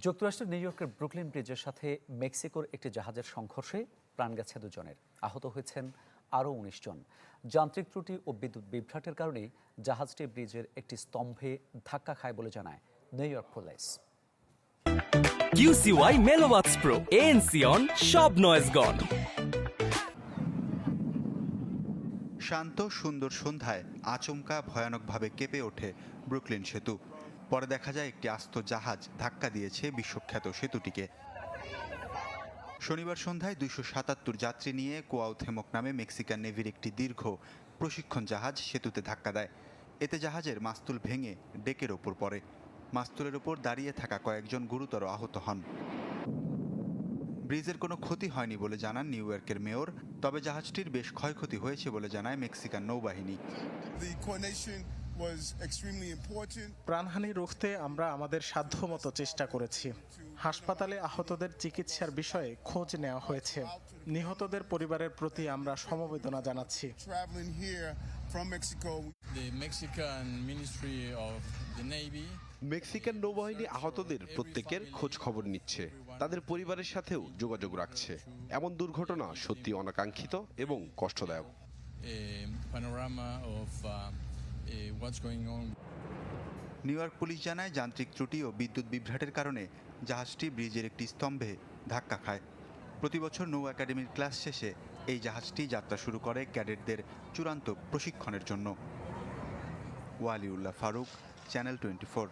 যুক্তরাষ্ট্রের নিউ ইয়র্কের ব্রুকলিন ব্রিজের সাথে মেক্সিকোর একটি জাহাজের সংঘর্ষে প্রাণ গেছে 2 জনের, আহত হয়েছেন আরও 19 জন। যান্ত্রিক ত্রুটি ও বিদ্যুৎ বিভ্রাটের কারণে জাহাজটি ব্রিজের একটি স্তম্ভে ধাক্কা খায় বলে জানায় new York police. QCY Melowax Pro ANC on সব নয়েজ গন। শান্ত সুন্দর সন্ধ্যায় আচমকা ভয়ানকভাবে কেঁপে ওঠে ব্রুকলিন সেতু। পরে দেখা যায় একটি আস্ত জাহাজ ধাক্কা দিয়েছে বিশ্বখ্যাত সেতুটিকে। শনিবার সন্ধ্যায় 277 যাত্রী নিয়ে কোয়াউথেমক নামে মেক্সিকান নেভির একটি দীর্ঘ প্রশিক্ষণ জাহাজ সেতুতে ধাক্কা দেয়। এতে জাহাজের মাস্তুল ভেঙে ডেকের ওপর পড়ে। মাস্তুলের ওপর দাঁড়িয়ে থাকা কয়েকজন গুরুতর আহত হন। ব্রিজের কোনো ক্ষতি হয়নি বলে জানান নিউ ইয়র্কের মেয়র, তবে জাহাজটির বেশ ক্ষয়ক্ষতি হয়েছে বলে জানায় মেক্সিকান নৌবাহিনী। প্রাণহানি রুখতে আমরা আমাদের সাধ্যমতো চেষ্টা করেছি। হাসপাতালে আহতদের চিকিৎসার বিষয়ে খোঁজ নেওয়া হয়েছে। নিহতদের পরিবারের প্রতি আমরা সমবেদনা জানাচ্ছি। মেক্সিকান নৌবাহিনী আহতদের প্রত্যেকের খোঁজ খবর নিচ্ছে, তাদের পরিবারের সাথেও যোগাযোগ রাখছে। এমন দুর্ঘটনা সত্যি অনাকাঙ্ক্ষিত এবং কষ্টদায়ক। নিউ ইয়র্ক পুলিশ জানায়, যান্ত্রিক ত্রুটি ও বিদ্যুৎ বিভ্রাটের কারণে জাহাজটি ব্রিজের একটি স্তম্ভে ধাক্কা খায়। প্রতি বছর নৌ একাডেমির ক্লাস শেষে এই জাহাজটি যাত্রা শুরু করে ক্যাডেটদের চূড়ান্ত প্রশিক্ষণের জন্য। ওয়ালিউল্লাহ ফারুক, চ্যানেল 24।